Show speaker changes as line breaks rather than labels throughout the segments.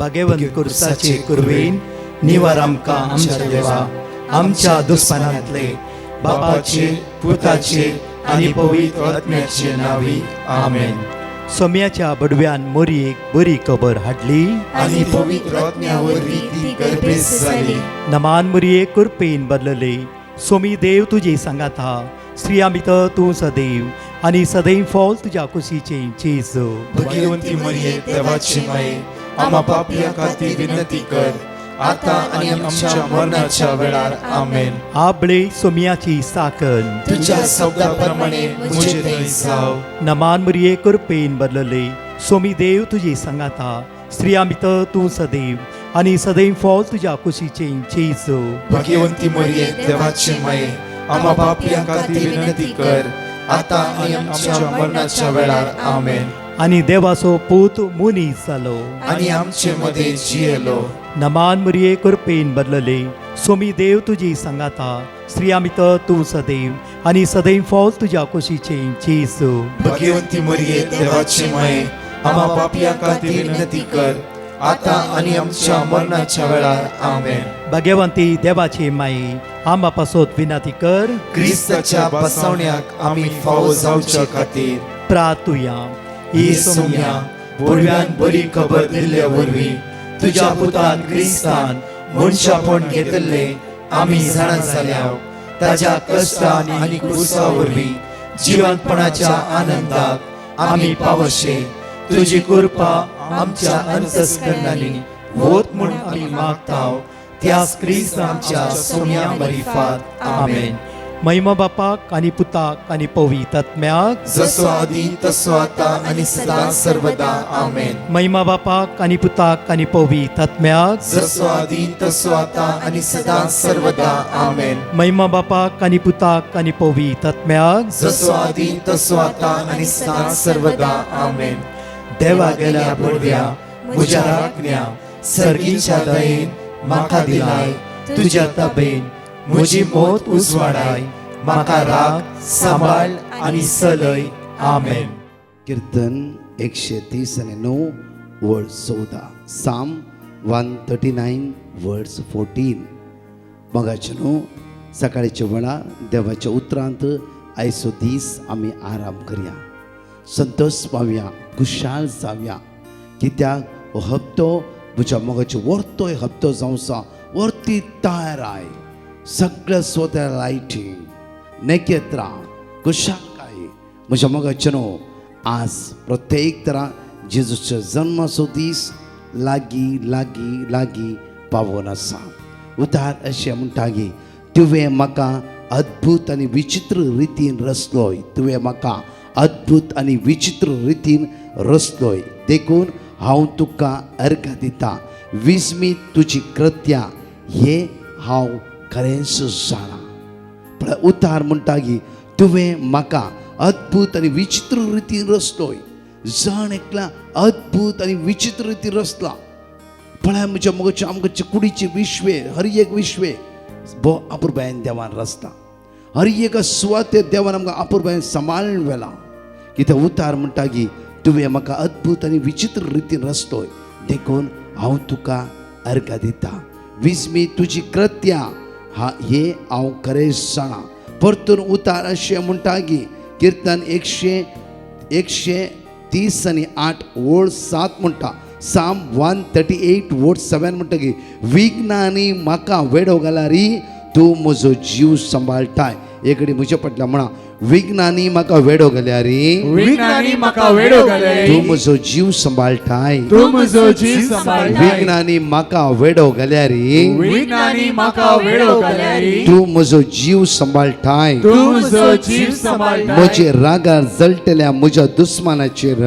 भाग्यवंत कुर्साचे कुरवेन निवार आमकां आमच्या देवा आमच्या दुस्मनांतले बापाचे पुताचे आनी पवित्र आत्म्याचे नावी आमेन. सोम्याच्या बडव्यान मोरयेक बरी खबर हाडली
आनी पवित्र आत्म्यावरवी ती गर्भेस जाली.
नमान मोरयेक कुरपेन बदलले. सोमी देव तुजे सांगात हा. स्त्रिया भितर तूं सदैव आनी सदैव फॉल तुज्या कुशीचे जेजू.
भाग्यवंती मरिये देवाची माये आम्हा पापियां खातीर विनंती कर आता आनी आमच्या मरणाच्या वेळार आमेन.
आबळे सोम्याची साकन
तुझ्या शब्दाप्रमाणे मुझे थंय जाव.
नमान मोरये कुरपेन बदलले. सोमी देव तुजे सांगात हा. स्त्रिया भितर तूं सदैव आनी सदैव फॉल तुज्या कुशीचे जेजू.
भाग्यवंती मरिये देवाची माये आम्हा पापियां खातीर विनंती कर आता आनी आमच्या मरणाच्या वेळार आमेन.
आनी देवाचो पूत मुनीस जालो.
आनी आमचे मध्ये जियेलो.
नमान मोरये कुरपेन बदलले. सोमी देव तुजी सांगात हा. स्त्रिया भितर तूं सदैव आनी सदैव फॉल तुज्या कुशीचे जेजू.
भाग्यवंती मरिये देवाची माये आम्हा पापियां खातीर विनंती कर आता आनी आमच्या मरणाच्या वेळार आमेन.
भाग्यवंती देवाचे माये आंबा पासोत विनंती कर.
क्रिस्ताच्या बसवण्याक आमी फावो जावच्या खातीर
प्रार्थुया.
ही सोम्या बडव्यान बरी खबर दिल्ल्या वरवीं तुज्या पुतान क्रिस्तान मनशापण घेतले आमी जाणा जाल्याव ताज्या कश्टान आनी क्रुसा वरवीं जिवंतपणाच्या आनंदाक आमी पावशे. तुजी कृपा आमच्या अंतस्करणांनी होत म्हूण आमी मागताव. त्याच क्रिस्तांच्या सोम्या मरिफात आमेन.
महिमा बापाक आनी पुताक आनी पवित्र आत्म्याक
जसो आदी तसो आता आनी सदां सर्वदा आमेन.
महिमा बापाक आनी पुताक आनी पवित्र आत्म्याक
जसो आदी तसो आता आनी सदां सर्वदा आमेन.
महिमा बापाक आनी पुताक आनी पवित्र आत्म्याक
जसो आदी तसो आता आनी सदां सर्वदा आमेन. देवा गेल्या बडव्या म्हज्या राखण्या सर्गीच्या दयेन म्हाका दिलाय तुज्या ताबेन म्हजी मोत उजवाडाय म्हाका राख सांबाळ आनी चलय आमेन.
कीर्तन 139 वर्स 14. साम 139 वर्स 14. मगाचे न्हू सकाळच्या वेळार देवाच्या उतरांत आयचो दीस आमी आराम करया, संतोष पावया, खुशाल जावया. कित्याक हो हप्तो म्हज्या मोगाचे वर्तोय हप्तो जावंसा. वर्ती तयार आय सगळ्या स्वता लायटींग नखेत्रां खुशालकाय म्हज्या मोगाचे न्हू. आज प्रत्येक तरा जेजूच्या जन्माचो दीस लागीं लागीं लागीं पावून आसा. उतार अशें म्हणटा की तुवें म्हाका अद्भुत आनी विचित्र रितीन रचलोय. तुवें म्हाका अद्भुत आनी विचित्र रितीन रचलोय. देखून हांव तुका अर्घ दिता. विस्मीत तुजी कृत्यां हे हांव खरेंच जाणा. पण उतार म्हणटा की तुवें म्हाका अद्भुत आनी विचित्र रितीन रचलोय. जाण एकला अद्भुत आनी विचित्र रितीन रचला. पळय म्हज्या मोगाचे आमच्या कुडीचे विश्वे हर एक विश्वे भो अपुरबायेन देवान रचता. हर एक सुवाते देवान आमकां अपुरबायेन सांबाळून व्हेला. कित्याक उतार म्हणटा की तुवें म्हाका अद्भुत आनी विचित्र रितीन रचलोय. देखून हांव तुका अर्घ दिता. विस्मी तुजी कृत्यां हे हांव खरेंच जाणा. परतून उतार अशें म्हणटा की कीर्तन 138 वर्स 7 म्हणटा. साम 138 वर्स 7 म्हणटा की विघ्नांनी म्हाका वेडो घालारी तूं म्हजो जीव सांबाळटाय. एकडे म्हज्या फाटल्या म्हणा विघ्नांनी म्हाका वेडो घाल्यारी
विघ्नांनी म्हाका वेडो घाल्यारी
तूं म्हजो जीव सांबाळटाय.
तूं म्हजो जीव सांबाळटाय.
विघ्नांनी म्हाका वेडो घाल्यारी
विघ्नांनी म्हाका वेडो घाल्यारी
तूं म्हजो जीव सांबाळटाय.
तूं म्हजो जीव सांबाळटाय.
म्हजे रागार जळटल्या म्हज्या दुस्मानाचेर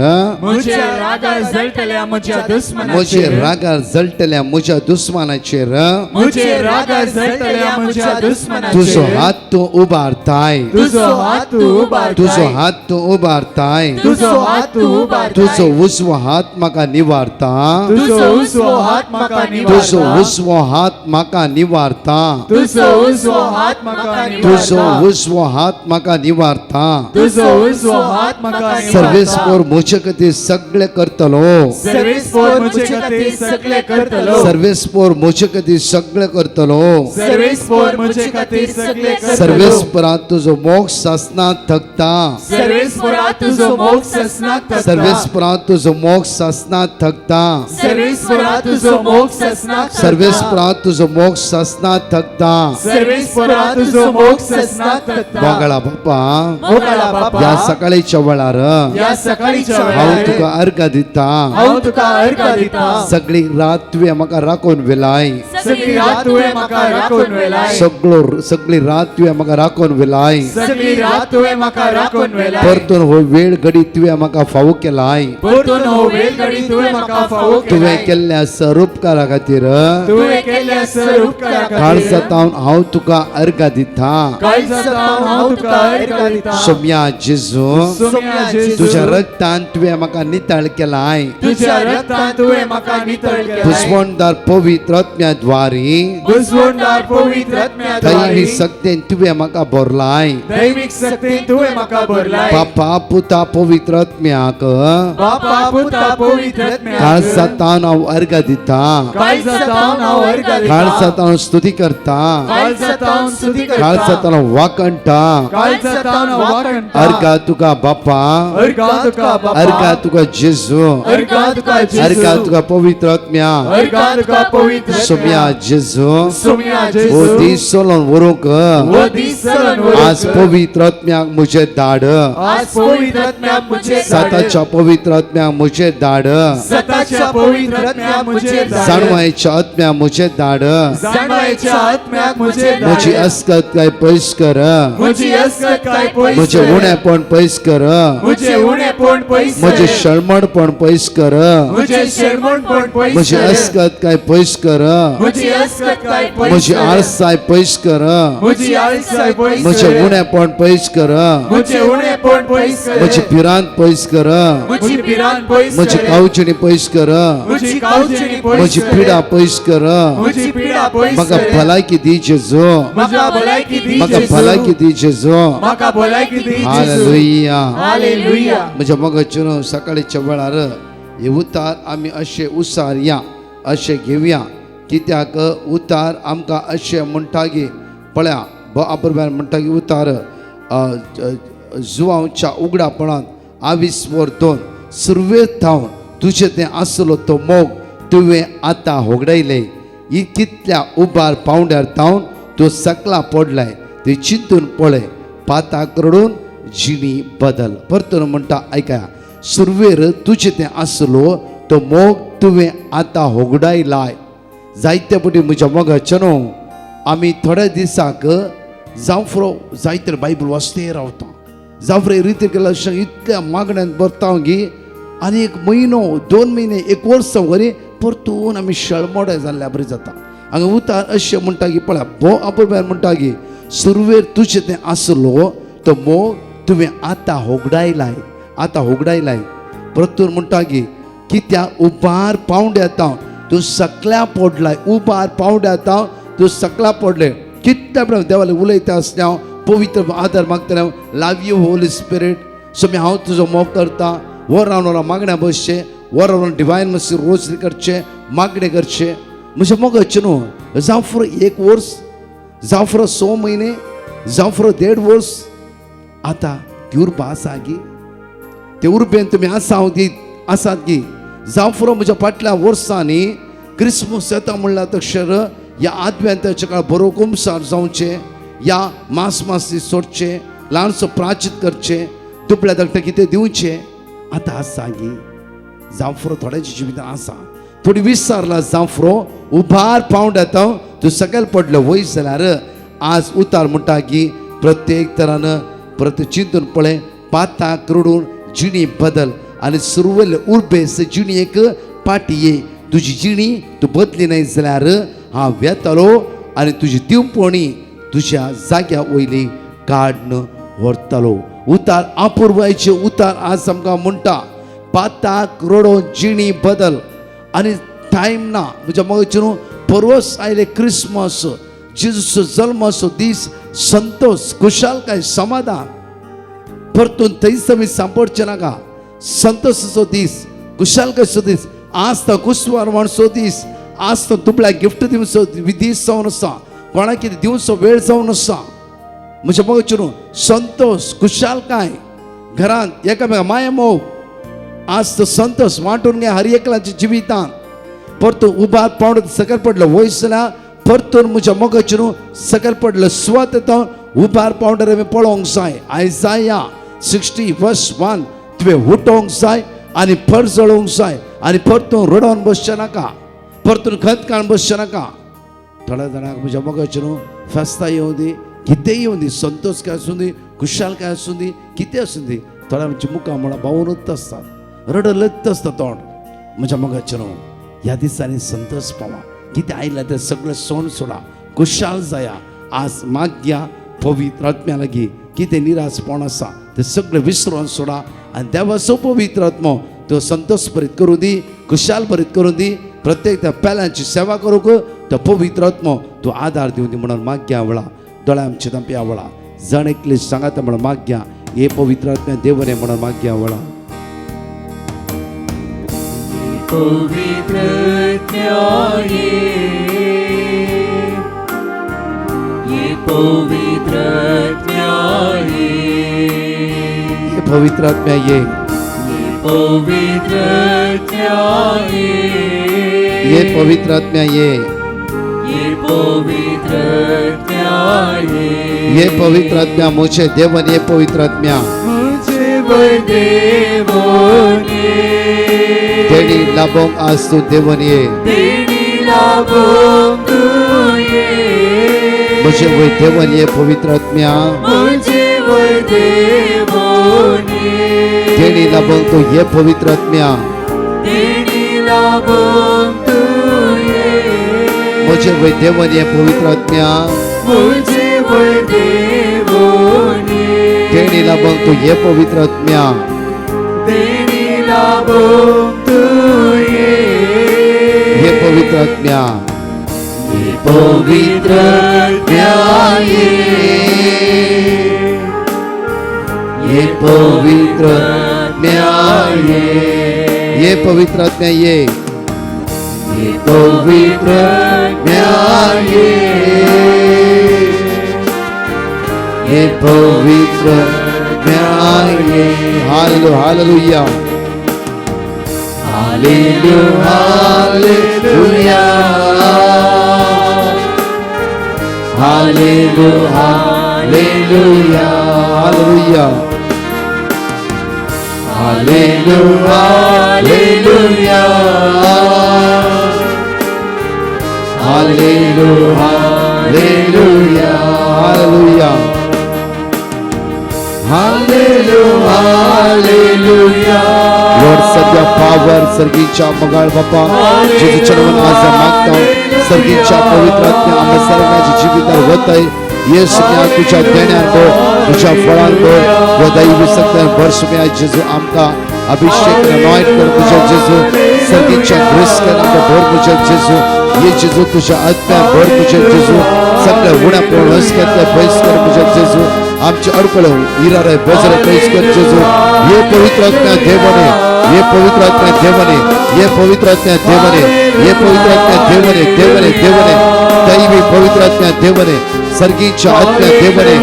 म्हजे रागार जळटल्या म्हज्या दुस्मनाचेर
म्हजे रागार जळटल्या म्हज्या दुस्मानाचेर
म्हजे रागार जळटल्या म्हज्या दुस्मनाचेर
तुजो हात तूं उबारताय.
तुजो हात हात तू उबारताय,
तुजो हात तू उबारताय,
तुजो हात तू उबारताय,
तुजो उजवो हात म्हाका निवारता,
तुजो उजवो हात म्हाका
तुजो
निवारता,
उजवो हात म्हाका निवारता,
तुजो उजवो हात म्हाका
तुजो
निवारता,
उजवो हात म्हाका निवारता.
तुजो उजवो हात म्हाका
सर्वेस
निवारता.
पोर म्हजे खातीर सगळे करतलो,
सर्वेस पोर म्हजे खातीर सगळे करतलो,
सर्वेस पोर म्हजे खातीर सगळे करतलो.
सर्वेस पोर म्हजे खातीर सगळे करतलो,
सर्वेस पोरा तुजो मोक्ष आसना थकता,
सर्वेस पोरा तुजो मोक्ष आसना थकता,
सर्वेस पोरा तुजो मोक्ष आसना थकता,
सर्वेस पोरा तुजो मोक्ष आसना थकता,
सर्वेस पोरा तुजो मोक्ष आसना थकता.
सर्वेस पोरा तुजो मोक्ष आसना थकता.
मोगळा बापा,
मोगळा बापा,
या सकाळीच्या वेळार
या सकाळीच्या
हांव
वेळार
तुका अर्घ दिता.
हांव तुका अर्घ दिता.
सगळी रात तुवें म्हाका राखून वेलाय,
सगळी रात तुवें म्हाका राखून वेलाय,
सगळी रात तुवें म्हाका राखून वेलाय.
सगळी रात तुवें म्हाका राखून वेलाय,
परतून हो वेळ घडी तुवें म्हाका फावो केलाय.
परतून हो वेळ घडी तुवें म्हाका फावो
तुवें
केलाय,
केल्ल्या सरूपकारा खातीर
तुवें केल्ल्या सर उपकारा
काळ
खातीर
सतावन हांव तुका अर्घ दिता.
काल सतावन हांव तुका अर्घ दिता.
सोम्या जेजू,
सोम्या जेजू,
तुझ्या रक्तान तुवें म्हाका नितळ केलाय.
तुझ्या रक्तान तुवें म्हाका नितळ केलाय,
घुसवणदार पवित्र आत्म्याद्वारी
घुसवणदार पवित्र आत्म्याद्वारे
दैवी शक्तीन तुवें म्हाका भरलाय.
दैविक शक्तीन तुवें म्हाका भरलाय.
बापा पुता पवित्र आत्म्याक
बापा पुता पवित्र
काळ
आत्म्याक
सतावन हांव अर्घ दिता.
काल सतावन हांव अर्घ
काळ
दिता.
सतावन स्तुती करता.
काल सतावन स्तुती
काळ
करता.
सतावन वाकणटा.
काल सतावन वाकणटा.
अर्घ तुका बापा,
अर्घ तुका बापा,
अर्घ तुका जेजू,
अर्घ तुका
अर्घ
जेजू,
तुका पवित्र आत्म्या.
अर्घ तुका पवित्र
सोम्या जेजू,
सोम्या
ओ
जेजू,
दीस सोलोन वरूंक
वो दीस चलन वरूंक
आज पवित्र आत्म्याक म्हजे धाड.
आज पवित्र आत्म्याक मुझे धाड.
साताच्या पवित्र आत्म्याक म्हजे धाड.
सताच्या पवित्र आत्म्याक मुझे धाड.
जाणवायच्या आत्म्याक म्हजे धाड.
जाणवायच्या आत्म्याक मुझे धाड.
म्हजी अस्कत काय पयस कर.
मुझी अस्कत काय पयस
म्हजे
कर.
उणेपण पयस कर.
मुझे उणेपण पयस कर.
म्हजे शळमणपण पयस कर.
मुझे शरमणपण पयस
म्हजी
कर.
अस्कत काय पयस कर.
मुझी अस्कत काय पयस
म्हजी
कर.
आळसाय पयस कर.
मुझी आळसाय पयस
म्हजे
कर.
उणेपण पयस कर.
मुझे उणेपण पयस कर.
म्हजी पिरांत पयस कर.
मुझी पिरान पयस
म्हजी
कर.
कावचिणी पयस कर.
मुझी कावचिणी पयस
म्हजी
कर.
पिडा पयस कर.
मुझी पिडा पयस
म्हाका
कर.
भलायकी दी जेजू.
म्हाका भलायकी दी
म्हाका
जेजू.
भलायकी दी जेजू.
म्हाका भलायकी दी जेजू.
हालेलुया.
हालेलुया.
म्हज्या मोगाचेर सकाळीच्या वेळार हे उतार आमी अशे उसार या अशे घेवया. कित्याक उतार आमकां अशे म्हणटा की पळया अपुरब्यान म्हणटा की उतार जुवांच्या उगडापणांत 22 वर 2 सुरवेत थावन तुजें तें आसलो तो मोग तुवें आतां होगडायले. ही कितल्या उबार पावंड्यार थावन तूं सकला पडलाय ते चिंतून पळय. पाताक रडून जिणी बदल. परतून म्हणटा ऐकया, सुरवेर तुजें तें आसलो तो मोग तुवें आतां होगडायलाय. जायते पटी म्हज्या मोगाच्या न्हू आमी थोड्या दिसाक जावफ्रो जायते बायबल वाचते रावता. जावफ्रे रिती केल्या इतल्या मागण्यांत भरता की आनी 1 म्हयनो 2 म्हयने 1 वर्स वरी परतून आमी शळमोडे जाल्ल्या बरी जाता. हांगा उतार अशें म्हणटा की पळय भोव आपुरब्यान म्हणटा की सुरवेर तुजें तें आसलो तो मोग तुवें आतां होगडायलाय. आतां होगडायलाय. परतून म्हणटा की कित्या उबार पावंड्या येता तूं सकल्या पडलाय. उबार पावंड्या येता तूं सकला पडले. कितल्या प्रमाणे देवाले उलयता आसतना पवित्र आदार मागतना लव यू होली स्पिरीट. सो हांव तुजो मोग करता. वर रावन मागण्या बसचे. वर रावन डिवायन मसी रोज करचे. मागणे करचे. म्हज्या मोगाचे न्हू जावफ्रो 1 वर्स जावफ्रो 6 म्हयने जावफ्रो 1.5 वर्स आतां ती उरपा आसा गी. ते उरपेन तुमी आसात गी. जावफ्रो म्हज्या फाटल्या वर्सांनी क्रिसमस येता म्हणल्यार तक्षर ह्या आदव्यांताच्या काळ बरो कुमसार जावचे. या मासी सोडचे. ल्हानसो प्राचित करचे. दुपल्या धाकटे कितें दिवचे. आतां आसा गी. जावफ्रो थोड्याच्या जिवितांत आसा. थोडी विसरला जावफ्रो उबार पावंड येता तूं सकयल पडले वयस जाल्यार आज उतार म्हणटा की प्रत्येक तरान परत चिंतून पळय. पाताक रडून जिणी बदल आनी सुरवेले उर्बेस जिणयेक पाटी ये. तुजी जिणी तूं बदली न्हय जाल्यार हांव येतलो आनी तुजी दिवपणी तुज्या जाग्या वयली काडन व्हरतलो. उतार अपूर्वायचे उतार आज आमकां म्हणटा 5 करोडो जिणी बदल आनी टायम ना म्हणजे मग परवस आयले क्रिसमस जेजूचो जल्माचो दीस संतोष खुशालकाय समाधान परतून थंयच आमी सांपडचे नाका. संतोषाचो दीस खुशालकायचो दीस आज तो कुसवार म्हणचो दीस आज तो तुपल्या गिफ्ट दिवचो दीस जावन आसा कोणाक कितें दिवचो वेळ जावन आसा. म्हणजे मग संतोष खुशालकाय घरांत एकामेका माया मोग आज तो संतोष वांटून घे हर एकल्याच्या जिवितांत. परतून उबार पावड सकयल पडलो वयस जाल्यार परतून म्हज्या मोगाचेर सकयल पडलो स्वत तो उबार पावडर आमी पळोवंक जाय. आयसाया 60:1 तुवें उठोवंक जाय आनी फळ जळोवंक जाय आनी परतून रडोवन बसचें नाका परतून खत काडून बसचें नाका. थोड्या जाणांक म्हज्या मोगाचेर फेस्तां येवं दी कितेंय येवं दी संतोष काय आसूं दी खुशाल काय आसूं दी कितें आसूं दी थोड्यांची मुखां म्हळ्यार भावूनच आसतात रडलत आसता तोंड. म्हज्या मोगाचेर ह्या दिसांनी संतोष पावा कितें आयलें तें सगळें सोण सोडा खुशाल जाया. आज माग्या पवित्र आत्म्या लागीं कितें निराशपण आसा तें सगळें विसरोन सोडा आनी देवाचो पवित्र आत्मो तो संतोष भरीत करूं दी खुशाल भरीत करूं दी. प्रत्येक त्या पेल्यांची सेवा करूंक तो पवित्र आत्मो तूं आदार दिवं दी म्हणून माग्या वळा दोळ्या आमचे दांप्या वळा जण एकले सांगात म्हणून माग्या हे पवित्र आत्म्या देवरे म्हणून माग्या वळा.
पवित्र ये पवित्र
हे पवित्र आत्म्या ये
पवित्र
ये पवित्र आत्म्या ये
पवित्र
ये पवित्र आत्म्या मोचे देवन ये पवित्र आत्म्या देणी लाभोंक आज तू देवन ये मुझे वय देवन ये पवित्र आत्म्या देणी लाभोंक तू ये पवित्र आत्म्या मुझे वय देवन ये पवित्र आत्म्या देणी लाभोंक तू ये पवित्र आत्म्या ये पवित्र आत्म्या
पवित्र
ये पवित्र ये पवित्र आत्म्या ये पवित्र ये पवित्र hallelujah hallelujah hallelujah hallelujah hallelujah hallelujah hallelujah hallelujah hallelujah hallelujah hallelujah Lord सध्या पावर सर्गीच्या मगाळ बाप्पा जेजू चरवण आज मागता सर्गीच्या पवित्र आत्म्या आम्हा सर्वांच्या जीवितार वताय येशू म्या तुझ्या देण्यार गो तुझ्या फळांत गो व दैवी सत्यान वर्ष म्या जेजू आमका अभिषेक अनॉइंट कर तुझ्या जेजू सर्गीच्या ग्रेस कर आमका भर तुझ्या जेजू ये जेजू तुझ्या आत्म्या भर तुझ्या जेजू सगळ्या उण्या प्रवस करते पैस कर तुझ्या जेजू आमचे अडकळ इरारे बजरे पैस कर जेजू ये पवित्र आत्म्या देवने ये पवित्र आत्म्या देवने ये पवित्र आत्म्या देवने ये पवित्र आत्म्या देवने देवने देवने दैवी पवित्र आत्म्या देवने सर्गीच्या आत्म्या देवने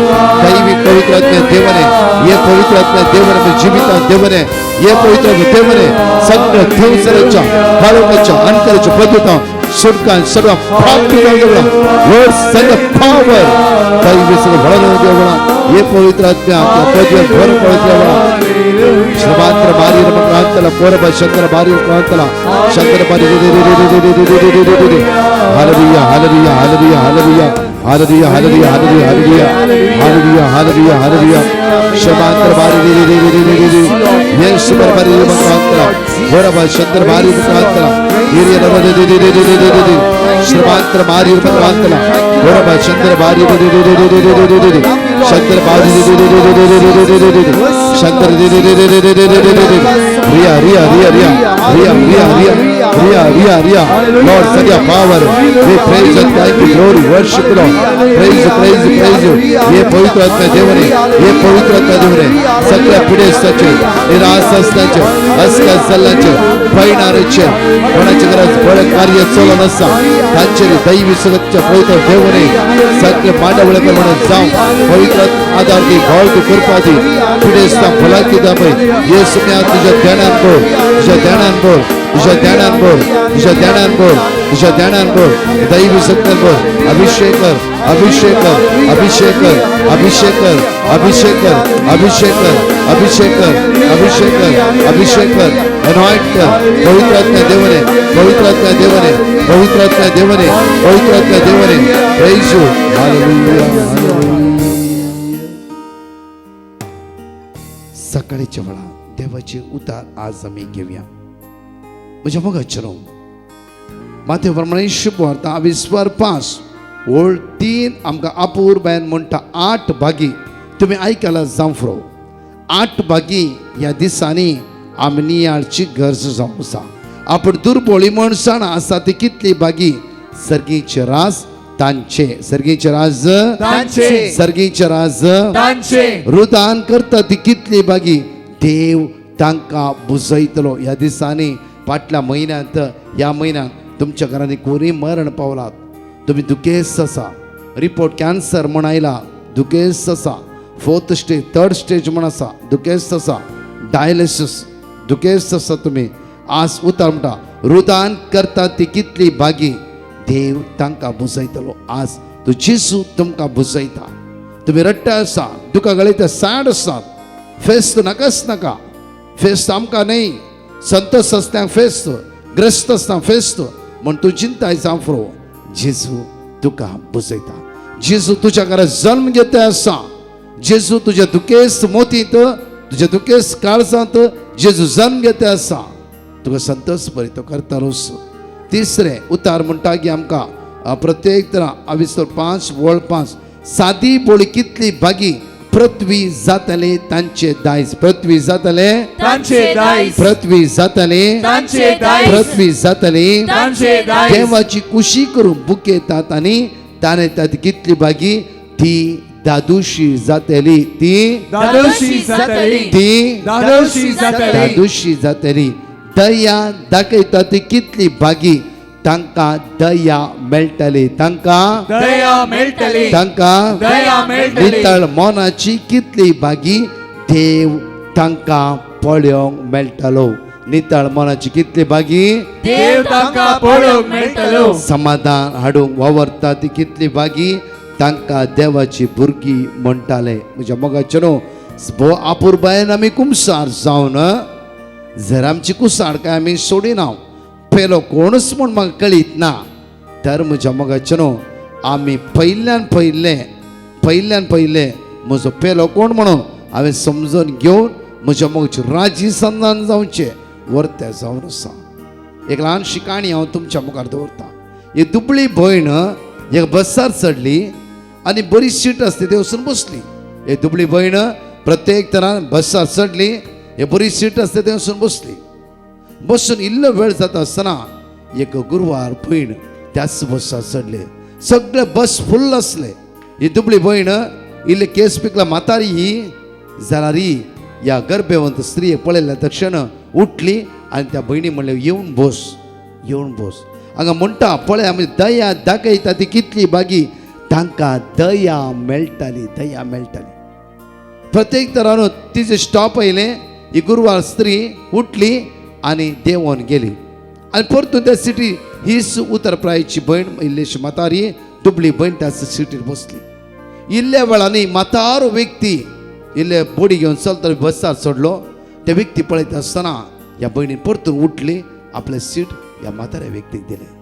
दैवी पवित्र आत्म्या देवने ये पवित्र आत्म्या देवने जीवित देवने ये पवित्र देवने सगळं देवसराच्या काळोखाच्या अंतराच्या पद्धता सुटका सर्व प्राप्त देवला वर्ड सगळं पावर दैवी सगळं भरून देवला ये पवित्र आत्म्या त्या पदवीवर भर पडत देवला श्रमांतर बारी रमकांतला पोरब शंकर बारी क्रांतला शंकर बारी hallelujah hallelujah hallelujah hallelujah hallelujah hallelujah hallelujah hallelujah hallelujah hallelujah श्रमांतर बारी येशू बारी रमकांतला पोरब शंकर बारी क्रांतला हिरिय श्रमांतर बारी रमकांतला पोरब शंकर बारी शंकर बाजू शंकर रिया रिया रिया रिया रिया रिया रिया रिया रिया रिया लॉर्ड सगळ्या power we praise and thank you glory worship Lord praise praise praise ये पवित्र आत्मा देवने ये पवित्र आत्मा देवने सगळ्या पिढे सचे निराश असल्याचे असल्या सल्ल्याचे पैणारेचे कोणाचे गरज बळ कार्य चोल नसा त्यांचे दैवी सगळ्या पवित्र देवने सगळे मांडवळे म्हणून जाऊ पवित्र आधार दी भाव की कृपा दी पिढे sta भला की दाबे येशू ने तुझ्या ध्यानांवर तुझ्या ध्यानांवर तुझ्या ध्यानांवर तुझ्या ध्यानांवर तुझ्या ध्यानांवर दैवी सत्यांवर अभिषेक कर अभिषेक कर अभिषेक कर अभिषेक कर अभिषेक कर अभिषेक कर अभिषेक कर अभिषेक कर अभिषेक कर अनॉइंट कर पवित्र आत्मा देवने पवित्र आत्मा देवने पवित्र आत्मा देवने पवित्र आत्मा देवने प्रेज यू हालेलुया हालेलुया सकाळीच्या वेळा देवाचे उतार आज आम्ही घेऊया म्हणजे मग चलो माथे प्रमाणे शुभ वार्ता 20:5 ओळ 3 आमकां आपूर बायन म्हणटा 8 भागी तुम्ही ऐकायला जावं 8 भागी ह्या दिसांनी आमनियाळची गरज जावं आसा आपण दुर्बळी मनशां आसा ती कितली भागी सर्गीचे राज तांचे सर्गीचे राज
तांचे
सर्गीचे राज
तांचे
रुदान करता ती कितली भागी देव तांकां बुजयतलो ह्या दिसांनी फाटल्या म्हयन्यांत ह्या म्हयन्यात तुमच्या घरांनी कोणी मरण पावलात तुम्ही दुखेस्त आसा रिपोर्ट कॅन्सर म्हण आयला दुखेस्त आसा 4th स्टेज 3rd स्टेज म्हण आसा दुखेस्त आसा डायलिसीस दुखेस्त आसा तुम्ही आज उतार म्हणटा रुदान करता ती कितली भागी देव तांकां बुजयतलो आज तो जेजू तुमकां बुजयता तुम्ही रट्टा आसा दुखां गळयता सॅड आसात फेस्त नाकाच नाका फेस्त आमकां न्ही संतोष असत्यांक फेस्त ग्रस्त असता फेस्त म्हण तूं चिंताय जावं जेजू तुका बुजयता जेजू तुज्या घरा जल्म घेता आसा जेजू तुज्या दुखेस्त मोतींत तुज्या दुखेस्त काळजांत जेजू जल्म घेता आसा तुका संतोष बरी तो करतालोस तिसरे उतार म्हणटा की आमकां प्रत्येक तरा 5:5 सादी बोळी कितली भागी पृथ्वी जातले तांचे दायज पृथ्वी जातले
तांचे दायज
पृथ्वी जातले
तांचे दायज
पृथ्वी जातले
तांचे दायज
देवाची कुशी करून बुकेतात आणि ताने त्यात कितली भागी ती दादुशी जातली ती
दादोशी जातली
ती
दादोशी जातली
दादुशी जातली दया दाखयता ती कितली भागी तांकां दया मेळटली तांकां
दया मेळटली
तांकां
दया मेळटली
नितळ मोनाची कितली भागी देव तांकां पळोवंक मेळटलो नितळ मोनाची कितली भागी
देव तांकां पळोवंक मेळटलो
समाधान हाडूंक वावरता ती कितली भागी तांकां देवाची भुरगीं म्हणटाले म्हज्या मोगाचे न्हू भोव आपुरबायेन आमी कुमसार जावन जर आमची कुसाड काय आमी सोडिना पेलो कोणूच म्हूण म्हाका कळीत ना तर म्हज्या मोगाचे न्हू आमी पयल्यान पयले म्हजो पेलो कोण म्हणून हांवें समजून घेवन म्हज्या मोगाचे राजी संधान जावचे वर्ते जावन आसा एक ल्हानशी काणी हांव तुमच्या मुखार दवरता ही दुबळी भयण एक बसार चडली आनी बरी सीट आसली ते वचून बसली हे दुबळी भयण प्रत्येक तरान बसार चडली हे बरी सीट आसली ते वचून बसली बसून इल्लो वेळ जाता आसतना एक गुरवार भयण त्याच बसार चडले सगळे बस फुल्ल आसले ही दुबळी भयण इल्ले केस पिकला म्हातारी ही जाल्यार ही या गर्भवंत स्त्री पळयल्या तक्षण उठली आनी त्या भयणी म्हणलें येवन बस हांगा म्हणटा पळय आमी दया दाखयता ती कितली भागी तांकां दया मेळटाली प्रत्येक तरान तिचे स्टॉप आयले ही गुरवार स्त्री उठली आनी देंवोन गेली आनी परतून त्या सिटी हीच उत्तरप्रायची भयण इल्लीशी म्हातारी दुबळी भयण त्या सिटीर बसली इल्ल्या वेळांनी म्हातारो व्यक्ती इल्ले बोडी घेवन चलता बसार चडलो त्या व्यक्ती पळयता आसतना ह्या भयणीन परतून उठली आपलें सीट ह्या म्हाताऱ्या व्यक्तीक दिलें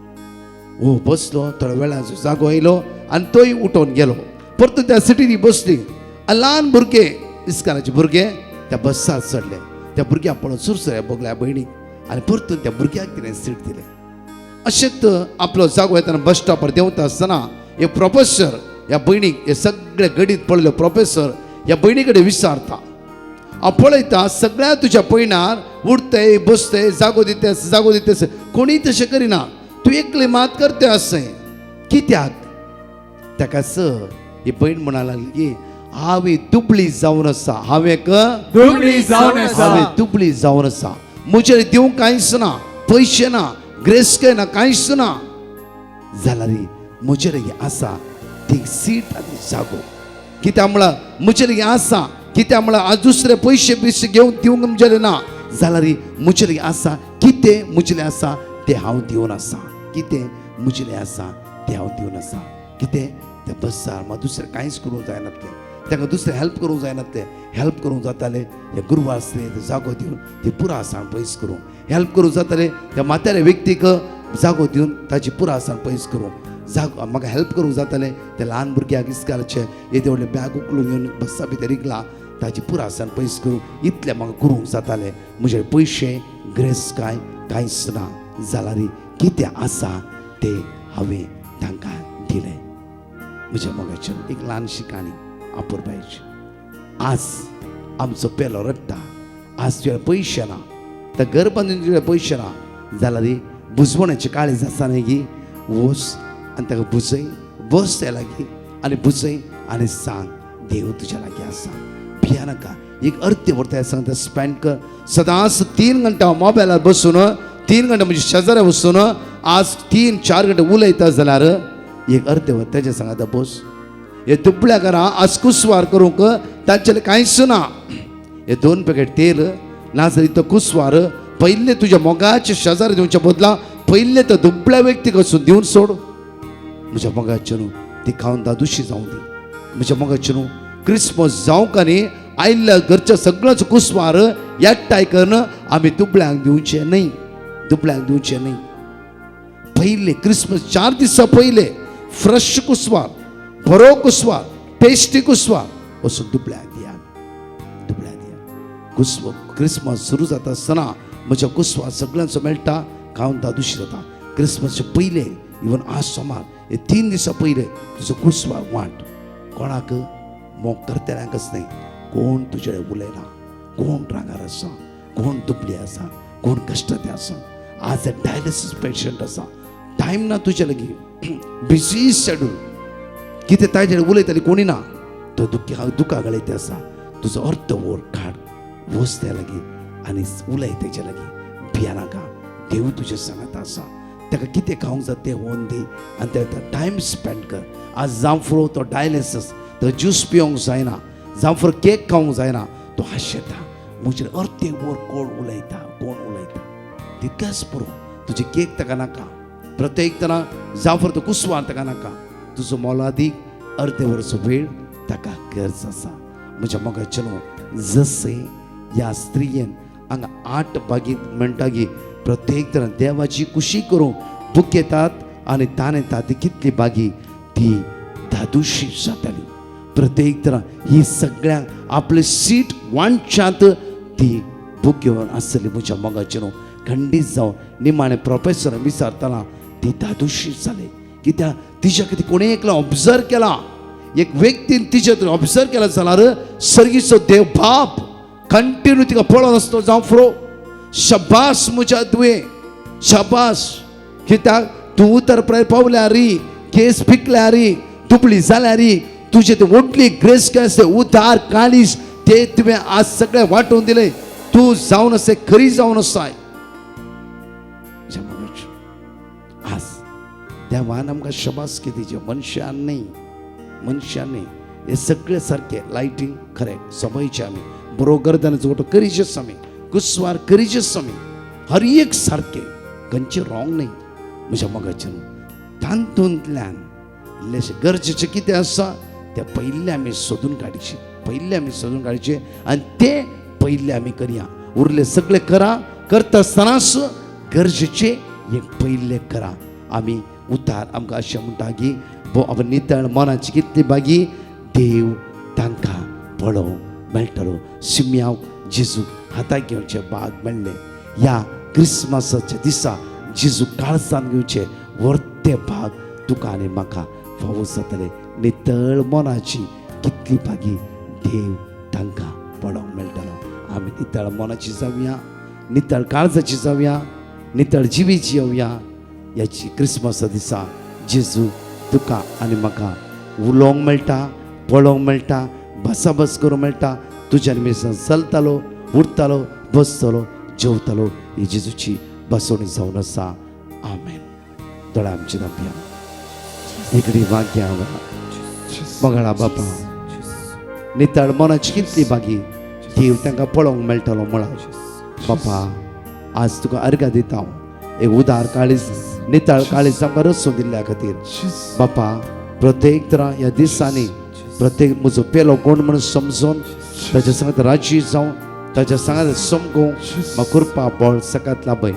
हो बसलो थोड्या वेळाचो जागो आयलो आनी तोय उठोवन गेलो परतून त्या सिटीनी बसली आनी ल्हान भुरगे इस्काराचे भुरगे त्या बसार चडले त्या भुरग्याक पळोवन सुरसुऱ्या भोगल्या भयणीक आनी परतून त्या भुरग्याक तिणें सीट दिलें अशेंच आपलो जागो येताना बस स्टॉपार देंवता आसतना एक प्रोफेसर ह्या भयणीक हे सगळे घडीत पळयलो प्रोफेसर ह्या भयणी कडेन विचारता हांव पळयता सगळ्या तुज्या पयणार उठते बसते जागो दितेस कोणी तशें करिना तूं एकली मात करते अशें कित्याक ताका ही भयण म्हणा लागली की हांवें दुबळी जावन आसा हांवें
दुबळी जावन आसा.
हांवें दुबळी जावन आसा म्हजेर दिवंक कांयच ना पयशे ना ग्रेस ना कांयच ना जाल्यार म्हजेर हें आसा ती सीट आनी जागो कित्याक म्हळ्यार म्हजेर हें आसा कित्याक म्हळ्यार आज दुसरे पयशे बियशे घेवन दिवंक म्हजेले ना जाल्यार म्हजेर हें आसा कितें म्हजेलें आसा तें हांव दिवन आसा कितें म्हजेलें आसा तें हांव दिवन आसा कितें तें बसार म्हाका दुसरें कांयच करूंक जायनातलें तांकां दुसरें हेल्प करूंक जायनातलें हेल्प करूंक जातालें हे गुरवार आसलें ते जागो दिवन ती पुरा आसान पयस करूं हेल्प करूंक जातालें त्या म्हाताऱ्या व्यक्तीक जागो दिवन ताची पुरा आसान पयस करूं जागो म्हाका हेल्प करूंक जातालें त्या ल्हान भुरग्याक इस्कालाचे येदे व्हडले बॅग उखलून घेवन बसा भितर इकला ताची पुरा आसान पयस करूं इतलें म्हाका करूंक जातालें म्हजे पयशे ग्रेस कांयच ना जाल्यार कितें आसा तें हांवें तांकां दिलें म्हज्या मोगाचेर एक ल्हानशी काणी अपुरबायची आज आमचो पेलो रडटा आज तुवें पयशे ना तर घर बांदून तुवें पयशे ना जाल्यार बुजवण्याची काळीज आसा न्ही गी वच आनी ताका बुजय बस त्या लागीं आनी बुजय आनी सांग देव तुज्या लागीं आसा भिया नाका एक अर्दे वर त्या सांगता स्पेंड कर सदांच 3 घंटा मोबायलार बसून 3 घंटा म्हणजे शेजाऱ्या वचून आज 3-4 घंटे उलयता जाल्यार एक अर्दे वर तेजे सांगाता बस हे दुबळ्या घरां आज कुसवार करूंक तांचे कांयच ना हे 2 पॅकेट तेल नाजाल्यार तो कुसवार पयले तुज्या मोगाचे शेजारी दिवच्या बदला पयले तो दुबळ्या व्यक्तीक वचून दिवन सोड म्हज्या मोगाचे न्हू ती खावन दादुशी जावं दी म्हज्या मोगाचे न्हू क्रिसमस जावंक आनी आयिल्ल्या घरच्या सगळोच कुसवार एकठांय करून आमी दुबळ्यांक दिवचे न्ही दुबळ्यांक दिवचे न्ही पयले क्रिसमस 4 दिसा पयले फ्रेश कुसवार बरो कुसवार टेस्टी कुसवार वचून दुबळ्यांक दिया क्रिसमस सुरू जाता आसतना म्हज्या कुसवार सगळ्यांचो मेळटा खावन दादुशी जाता क्रिसमसचे पयले इवन आज सोमार हे 3 दिसा पयले तुजो कुसवार वांट कोणाक मोग करतल्यांकच न्ही कोण तुजे उलयला कोण रागार आसा कोण दुबळी आसा कोण कश्टाते आसा आज डायलिसीस पेशंट आसा टायम ना तुजे लागीं बिजी शेड्यूल कितें ताजेर उलयतली कोणी ना तो दुखा गळयते आसा तुजो अर्थ वर काड वच त्या लागीं आनी उलय तेजे लागीं भिया नाका देव तुजे सांगात आसा ताका कितें खावंक जाता तें होवन दी आनी तेका टायम स्पेंड कर आज जांफळो तो डायलिसीस तो ज्यूस पिवंक जायना जांफळो केक खावंक जायना तो हांशेता म्हजेर अर्दे वर कोण उलयता तितकेंच पुरो तुजे केक ताका नाका प्रत्येक तना जांफळो तो कुसवार ताका नाका तुजो मोलादीक अर्दे वरचो वेळ ताका गरज आसा म्हज्या मोगाचें न्हू जशें ह्या स्त्रियेन हांगा 8 बागीत म्हणटा की प्रत्येक तरां देवाची कुशी करूं बूक येतात आनी ताणें ती कितली बागी ती दादुशी जाताली प्रत्येक तरां ही सगळ्यांक आपले सीट वांच्यात ती बूक घेवन आसली म्हज्या मोगाचें न्हू खंडीत जावन निमाणें प्रोफेसर विचारतना ती दादुशी जाली कित्याक तिच्या कितें कोणी एकलो ऑब्जर्व केला एक व्यक्तीन तिचे ऑब्जर्व केला जाल्यार सर्गीचो देव बाप कंटिन्यू तिका पळोवन आसतो जावं फुडो शबास म्हज्या तुवें शबास कित्याक तूं उतर पावल्या री केस पिकल्या री दुबळी जाल्या री तुजे ते व्हडली ग्रेस केस उदार काळीज ते तुवें आज सगळें वांटून दिलें तूं जावन अशें खरी जावन आसाय आज देवान आमकां शबास दिवची मनशान न्ही हे सगळे सारखे लायटींग खरें समयचे आमी बरो गर्दनाचो गोटो करीचेच आमी कुसवार करीचेच आमी हर एक सारखे खंयचे रॉंग न्ही म्हज्या मोगाचें तांतूंतल्यान इल्लेशें गरजेचें कितें आसा तें पयलें आमी सोदून काडचें आनी तें पयलें आमी करया उरलें सगळें करता आसतनाच गरजेचें एक पयलें करा आमी उतार आमकां अशें म्हणटा की आपण नितळ मनाची कितली बागी देव तांकां पळोवंक मेळटलो शिमयाक जेजू हाताक घेवचे भाग मेळ्ळे ह्या क्रिसमसाच्या दिसा जेजू काळजान घेवचे वर्ते भाग तुका आनी म्हाका फावो जातले नितळ मनाची कितली भागी देव तांकां पळोवंक मेळटलो. आमी नितळ मनाची जावया, नितळ काळजाची जावया, नितळ जिवीची येवया. याची क्रिसमसा दिसा जेजू तुका आनी म्हाका उलोवंक मेळटा, पळोवंक मेळटा, भासाभास करूंक मेळटा. तुज्या निमतान चलतालो, उरतालो, बसतलो, जेवतालो. ही जेजूची बसवणी जावन आसा. आमेन. दोळा आमची दाबया. इकडे वाग्या मंगळा बापा, नितळ मनाची कितली बागी देव तांकां पळोवंक मेळटलो म्हळां. बापा, आज तुका अर्घ दिता हांव एक उदार काळीज, नितळ काळीज आमकां रचून दिल्ल्या खातीर. बापा, प्रत्येक तरां ह्या दिसांनी प्रत्येक म्हजो पेलो कोण म्हणून समजून ताच्या सांगात राजी जावं, ताच्या सांगात समकूंक म्हाका कृपा बळ सकात लाभय.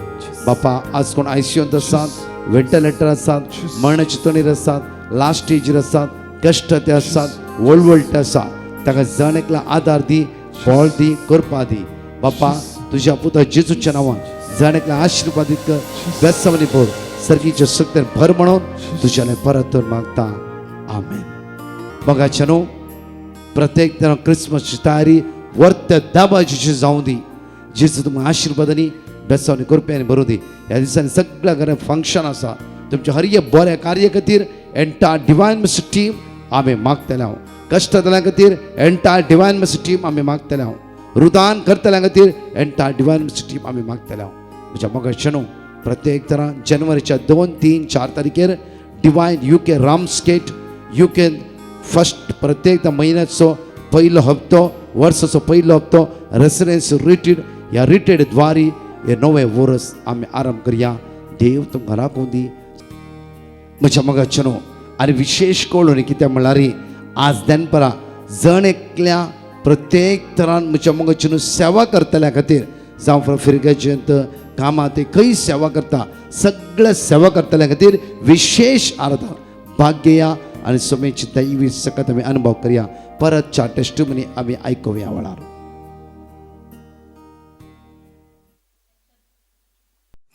बापा, आज कोण आयसीयूंत आसात, व्हेंटिलेटर आसात, मरणाची तणीर आसात, लास्ट स्टेजीर आसात, कश्ट ते आसात, वळवळटे आसात, ताका जण एकला आदार दी, बळ दी, कृपा दी. बापा, तुज्या पुता जेजूच्या नांवान जण एकला आशिर्वादीत कर, बेसवणी भर, सर्गीच्या शक्तीर भर म्हणून तुज्याने परत मागता. आमेन. बघाच्या न्हू, प्रत्येक तरां क्रिसमसची तयारी वर्त दाबाची जावं दी. जेजू तुमकां आशिर्वादांनी बेसवणी कृपेनी भरूं दी. ह्या दिसांनी सगळ्या घरांत फंक्शन आसा, तुमच्या हर एक बऱ्या कार्य खातीर एंटायर डिवायन मिनिस्ट्री टीम आमी मागतले. हांव कश्टतल्या खातीर एंटायर डिवायन मिनिस्ट्री टीम आमी मागतले. हांव रुदान करतल्या खातीर एंटायर डिवायन मिनिस्ट्री टीम आमी मागतले. हांव म्हज्या मोगाचें न्हू, प्रत्येक तरां जानेवारीच्या 2, 3, 4 तारखेर डिवायन UK रामस्केट UK फर्स्ट प्रत्येक म्हयन्याचो पयलो हप्तो, वर्साचो पयलो हप्तो रेसिडेन्स रिट्रीट. ह्या रिट्रीट द्वारी हे नवे वर्स आमी आरंभ करया. देव तुमकां राखूं दी. म्हज्या मोगाचें न्हू, आनी विशेष कळून कितें म्हळ्यार आज दनपरां जण एकल्या प्रत्येक तरान म्हज्या मोगाचें न्हू सेवा करतल्या खातीर जावं फिरग्याचेंत कामां ते खंय सेवा करता, सगळ्या सेवा करतल्या खातीर विशेष आराधना भाग्य या आणि सोमेची दैवी सकत आमी अनुभव करया. परत 4 टेस्टिमनी आमी आयकुया वेळार.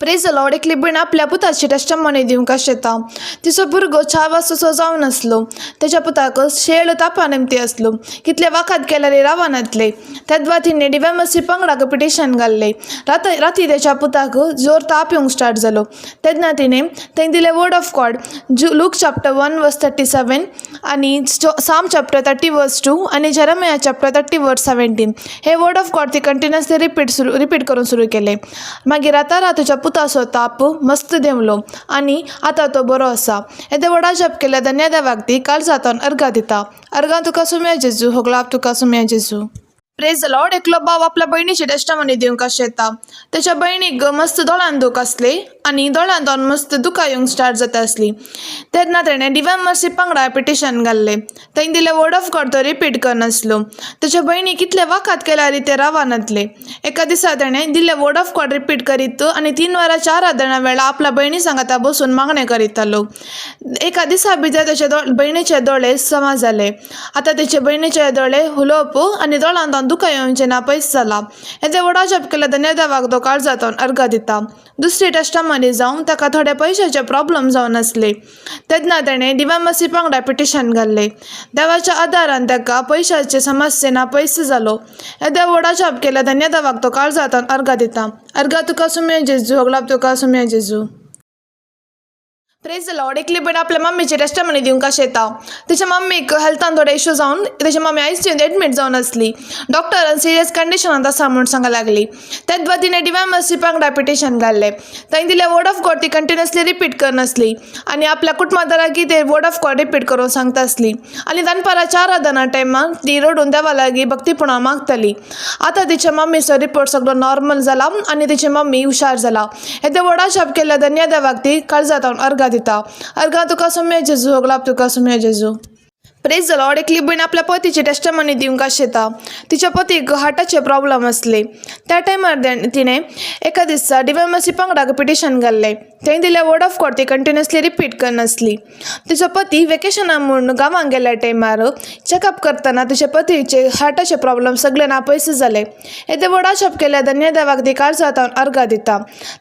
Praise the Lord. एकली भयण आपल्या पुताची टेस्टमनी दिवंक आशेता. तिचो भुरगो 4 वर्साचो जावन आसलो. तेच्या पुताक शेळ तापा नेमती आसलो. कितले वखद केल्यारे रावणातले. तेदवा तिने डिवॅमसी पंगडाक पिटिशन घाल्ले. राती तेच्या पुताक जोर ताप येवंक स्टार्ट जालो. तेन्ना तिने थंय दिले word of God, look chapter 1 वर्स 37 आणि साम चॅप्टर 30 वर्स 2 आणि जेरेमिया चॅप्टर 30 वर्स 17. हे वर्ड ऑफ गॉड ती कंटिन्युअसली रिपीट करून सुरू केले. मागीर राता तुझ्या पुताचो ताप मस्त देंवलो आणि आता तो बरो आसा. येदे वडा जप केल्या धन्यदेवाक ती काल जातान अर्घा दिता. अर्घा तुका सुम्या जेजू, होगलाप तुका सुम्या जेजू. Praise the Lord. एकलो भाव आपल्या बहिणीची टेस्टमनी दिवंक आशेता. त्याच्या बहिणीक मस्त दोळ्यान दूख आसले आणि दोळ्यान दोन मस्त दुखां येवंक स्टार्ट जाता आसली. तेन्ना तेणें डिवायन मर्सी पंगडा पिटिशन घाल्लें. थंय दिले वर्ड ऑफ गॉड तो रिपीट करनासलो. तेच्या बहिणी कितले वखद केल्यार ते रावनातले. एका दिसा तेणें दिल्ले वर्ड ऑफ गॉड रिपीट करीत आणि 3 वरांच्या आराधना वेळा आपल्या बहिणी सांगाता बसून मागणें करीतालो. एका दिसा भितर तेच्या बहिणीचे दोळे समा जाले. आता तेचे बहिणीचे दोळे हुलोप आणि दोळ्यान दुखां येवचें ना पयस जाला. येदे वडा जप केल्या धन्यदेवाक तो काळ जातान अर्घा दिता. दुसरी टेस्टामनी जावन ताका थोडे पयशाचे प्रॉब्लेम जावन आसले. तेन्ना तेणें डिवायन मर्सी पंगडा पिटिशन घाल्लें. देवाच्या आदारान ताका पयशाचे समस्ये ना पयस जालो. येदे वडा जप केल्या धन्यदेवाक तो काळ जातान अर्घा दिता. अर्घा तुका सुम्या जेजू, होगलाप तुका सुम्या जेजू. Praise the Lord. एकली भयण आपल्या मम्मीची टेस्टमनी दिवंक आशेता. तिच्या मम्मीक हेल्थान थोडे इश्यू जावन तिची मम्मी आयसीयूंत एडमीट जावन आसली. डॉक्टरान सिरियस कंडिशनांत आसा म्हूण सांगा लागली. तेदवा तिने डिवायन मर्सी पंगडा पिटिशन घाल्लें. थंय दिले वर्ड ऑफ गॉड ती कंटिन्युअसली रिपीट करनासली आणि आपल्या कुटुंबादारांकी ते वर्ड ऑफ गॉड रिपीट करून सांगता आसली. आणि दनपाराच्या आराधना टायमार ती रडून देवा लागीं भक्तीपणान मागताली. आता तिच्या मम्मीचो रिपोर्ट सगळो नॉर्मल जाला आणि तिची मम्मी हुशार जाला. येदे वडा जप केल्या धन्यदेवाक ती काळजातान अर्घा दिता. अर्घा तुका सुम्या जेजू, होगलाप तुका सुम्या जेजू. Praise the Lord. एकली भयण आपल्या पतीची टेस्टमनी दिवंक आशेता. तिच्या पतीक हार्टाचे प्रॉब्लेम आसले. त्या टायमार तिने एका दिसा डिवायन मर्सी पंगडाक पिटिशन घाल्लें. थंय दिले वर्ड ऑफ गॉड ती कंटिन्युअसली रिपीट करनासली. तिचो पती वेकेशना म्हूण गांवांक गेल्या टायमार चॅकअप करतना तिच्या पतीचे हार्टाचे प्रॉब्लेम सगळे नापयस जाले. येदे वडा जप केल्या धन्यदेवाक ती काळ जातान अर्घा दिता.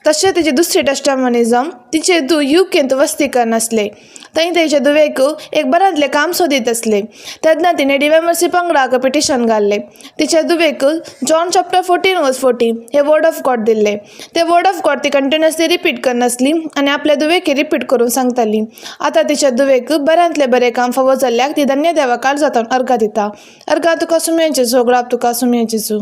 तशें तिची दुसरी टेस्टमनी जावन तिचे दू युकेंत वस्ती करनासले थंय तेचे दुवेक एक बरांतले काम सोदीत असले तेन्ना तिणें डिवेमर्सी पंगडा पिटिशन घाल्लें तिचे दुवेक जॉन चॅप्टर 14:14 हे वर्ड ऑफ गॉड दिल्ले ते वर्ड ऑफ गॉड ती कंटिन्युअसली रिपीट करनासली आनी आपल्या दुवेकी रिपीट करून सांगताली आतां तिच्या दुवेक बऱ्यांतले बरें काम फावो जाल्ल्याक ती धन्य देवा काळजांतल्यान अर्घा दिता अर्घा तुका सुमये जेजू ग्राब तुका सुमये जेजू